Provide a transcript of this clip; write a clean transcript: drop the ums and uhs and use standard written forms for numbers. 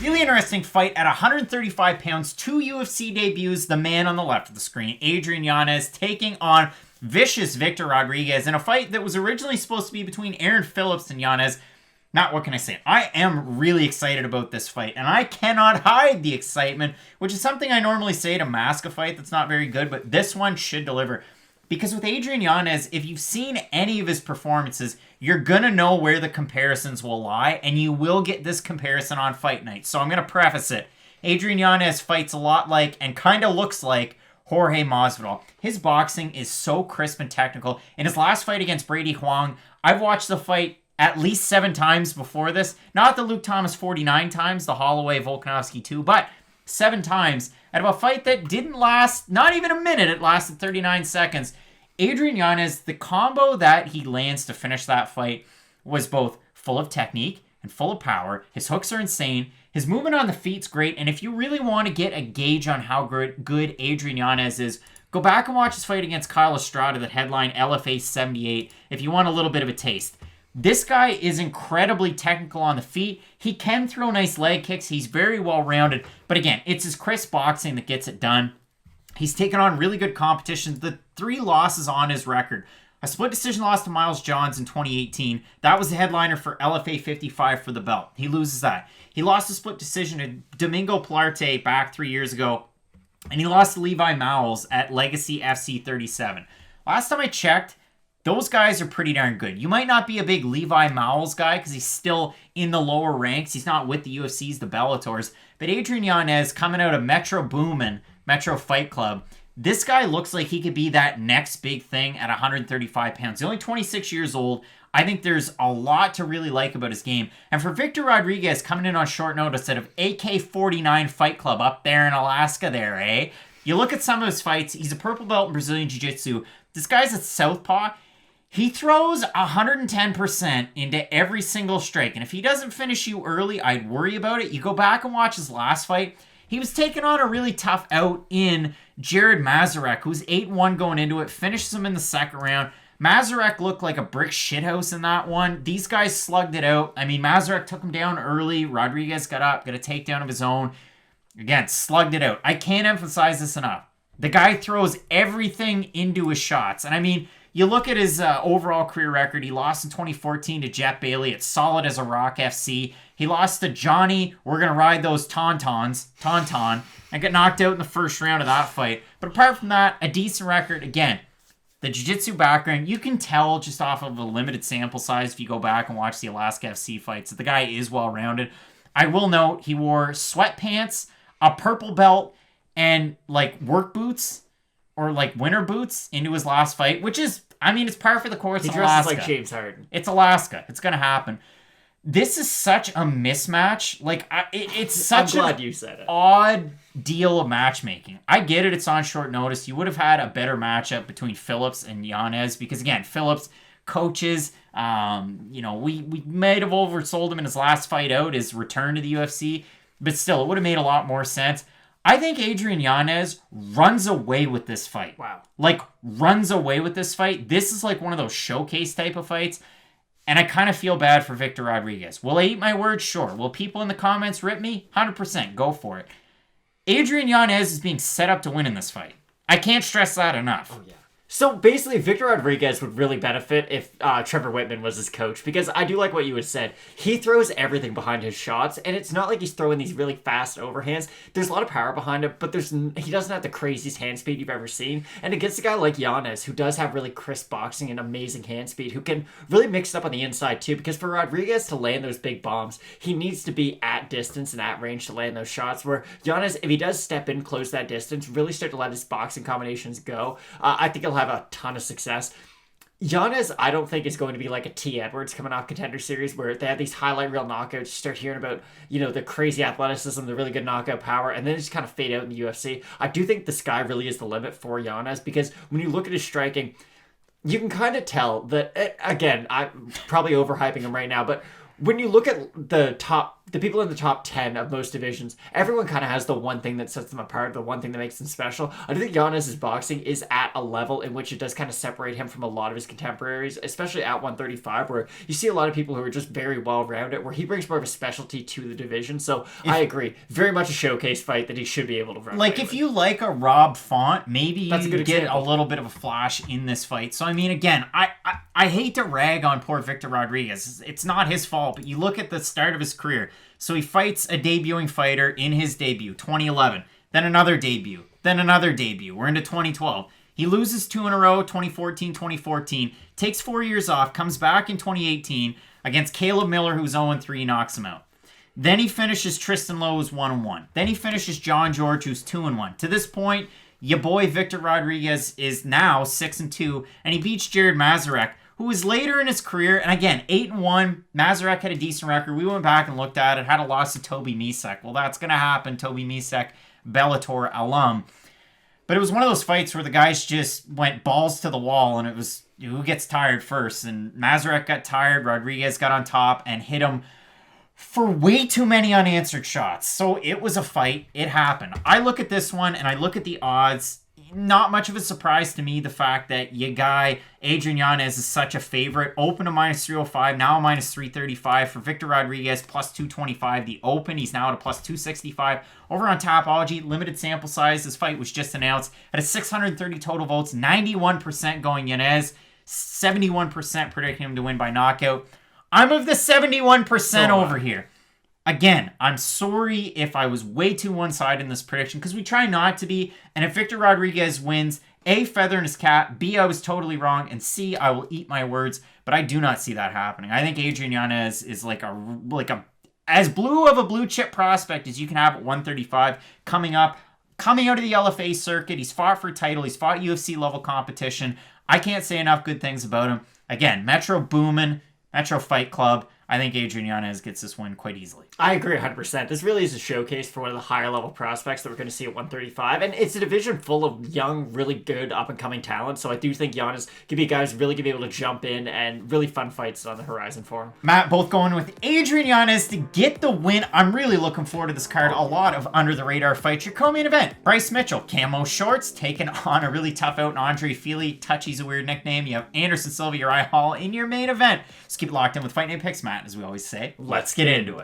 Really interesting fight at 135 pounds. 2 UFC debuts. The man on the left of the screen, Adrian Yanez, taking on vicious Victor Rodriguez in a fight that was originally supposed to be between Aaron Phillips and Yanez. What can I say? I am really excited about this fight, and I cannot hide the excitement, which is something I normally say to mask a fight that's not very good, but this one should deliver. Because with Adrian Yanez, if you've seen any of his performances, you're going to know where the comparisons will lie, and you will get this comparison on Fight Night. So I'm going to preface it. Adrian Yanez fights a lot like, and kind of looks like, Jorge Masvidal. His boxing is so crisp and technical. In his last fight against Brady Huang, I've watched the fight at least 7 times before this. Not the Luke Thomas 49 times, the Holloway Volkanovski 2, but 7 times. Out of a fight that didn't last not even a minute, it lasted 39 seconds. Adrian Yanez, the combo that he lands to finish that fight was both full of technique and full of power. His hooks are insane. His movement on the feet's great. And if you really want to get a gauge on how good Adrian Yanez is, go back and watch his fight against Kyle Estrada that headlined LFA 78 if you want a little bit of a taste. This guy is incredibly technical on the feet. He can throw nice leg kicks. He's very well-rounded. But again, it's his crisp boxing that gets it done. He's taken on really good competition. The 3 losses on his record. A split decision loss to Miles Johns in 2018. That was the headliner for LFA 55 for the belt. He loses that. He lost a split decision to Domingo Pilarte back 3 years ago. And he lost to Levi Mowles at Legacy FC 37. Last time I checked, those guys are pretty darn good. You might not be a big Levi Mowles guy because he's still in the lower ranks. He's not with the UFCs, the Bellators. But Adrian Yanez coming out of Metro Boomin, Metro Fight Club, this guy looks like he could be that next big thing at 135 pounds. He's only 26 years old. I think there's a lot to really like about his game. And for Victor Rodriguez coming in on short notice out of AK-49 Fight Club up there in Alaska there, eh? You look at some of his fights. He's a purple belt in Brazilian Jiu-Jitsu. This guy's a southpaw. He throws 110% into every single strike. And if he doesn't finish you early, I'd worry about it. You go back and watch his last fight. He was taking on a really tough out in Jared Mazarek, who's 8-1 going into it. Finishes him in the second round. Mazarek looked like a brick shithouse in that one. These guys slugged it out. I mean, Mazarek took him down early. Rodriguez got up, got a takedown of his own. Again, slugged it out. I can't emphasize this enough. The guy throws everything into his shots. And I mean, you look at his overall career record. He lost in 2014 to Jet Bailey. It's solid as a Rock FC. He lost to Johnny, we're going to ride those Tauntaun, and got knocked out in the first round of that fight. But apart from that, a decent record. Again, the jiu-jitsu background, you can tell just off of a limited sample size if you go back and watch the Alaska FC fights that the guy is well-rounded. I will note he wore sweatpants, a purple belt, and like work boots or like winter boots into his last fight, which is, I mean, it's par for the course in Alaska. He dresses like James Harden. It's Alaska. It's going to happen. This is such a mismatch. Like, it's such an odd deal of matchmaking. I get it. It's on short notice. You would have had a better matchup between Phillips and Yanez because, again, Phillips coaches. We might have oversold him in his last fight out, his return to the UFC. But still, it would have made a lot more sense. I think Adrian Yanez runs away with this fight. Wow. Like, runs away with this fight. This is like one of those showcase type of fights. And I kind of feel bad for Victor Rodriguez. Will I eat my words? Sure. Will people in the comments rip me? 100%. Go for it. Adrian Yanez is being set up to win in this fight. I can't stress that enough. Oh, yeah. So basically, Victor Rodriguez would really benefit if Trevor Whitman was his coach, because I do like what you had said. He throws everything behind his shots, and it's not like he's throwing these really fast overhands. There's a lot of power behind it, but he doesn't have the craziest hand speed you've ever seen. And against a guy like Yanez, who does have really crisp boxing and amazing hand speed, who can really mix it up on the inside too, because for Rodriguez to land those big bombs, he needs to be at distance and at range to land those shots, where Yanez, if he does step in, close that distance, really start to let his boxing combinations go, I think he'll have a ton of success. Yanez, I don't think is going to be like a T. Edwards coming off Contender Series where they have these highlight reel knockouts. You start hearing about, the crazy athleticism, the really good knockout power, and then just kind of fade out in the UFC. I do think the sky really is the limit for Yanez because when you look at his striking, you can kind of tell that, again, I'm probably overhyping him right now, but when you look at the people in the top 10 of most divisions, everyone kind of has the one thing that sets them apart, the one thing that makes them special. I do think Giannis's boxing is at a level in which it does kind of separate him from a lot of his contemporaries, especially at 135, where you see a lot of people who are just very well-rounded, where he brings more of a specialty to the division. So I agree. Very much a showcase fight that he should be able to run. Like, if you like a Rob Font, maybe That's a you good get example. a little bit of a flash in this fight. So, I mean, again, I hate to rag on poor Victor Rodriguez. It's not his fault, but you look at the start of his career. So he fights a debuting fighter in his debut, 2011. Then another debut. Then another debut. We're into 2012. He loses 2 in a row, 2014, 2014. Takes 4 years off. Comes back in 2018 against Caleb Miller, who's 0-3, knocks him out. Then he finishes Tristan Lowe, who's 1-1. Then he finishes John George, who's 2-1. To this point, your boy Victor Rodriguez is now 6-2, and he beats Jared Mazarek, who was later in his career, and again, 8-1. Mazarek had a decent record. We went back and looked at it, had a loss to Toby Misek. Well, that's going to happen. Toby Misek, Bellator alum. But it was one of those fights where the guys just went balls to the wall, and it was who gets tired first. And Mazarek got tired, Rodriguez got on top and hit him for way too many unanswered shots. So it was a fight. It happened. I look at this one, and I look at the odds. Not much of a surprise to me, the fact that your guy, Adrian Yanez, is such a favorite. Open to -305, now -335 for Victor Rodriguez, +225. The open, he's now at a +265. Over on Tapology, limited sample size. This fight was just announced at a 630 total votes, 91% going Yanez, 71% predicting him to win by knockout. I'm of the 71% over here. Again, I'm sorry if I was way too one-sided in this prediction, because we try not to be. And if Victor Rodriguez wins, A, feather in his cap, B, I was totally wrong, and C, I will eat my words. But I do not see that happening. I think Adrian Yanez is like a as blue of a blue chip prospect as you can have at 135 coming out of the LFA circuit. He's fought for a title. He's fought UFC level competition. I can't say enough good things about him. Again, Metro Boomin, Metro Fight Club. I think Adrian Yanez gets this win quite easily. I agree 100%. This really is a showcase for one of the higher level prospects that we're going to see at 135. And it's a division full of young, really good up and coming talent. So I do think Yanez could be a guy who's really going to be able to jump in, and really fun fights on the horizon for him. Matt, both going with Adrian Yanez to get the win. I'm really looking forward to this card. A lot of under the radar fights. Your co-main event, Bryce Mitchell, camo shorts, taking on a really tough out Andre Feely. Touchy's a weird nickname. You have Anderson Silva, Uriah Hall in your main event. Just keep it locked in with Fight Night Picks, Matt, as we always say. Let's get into it.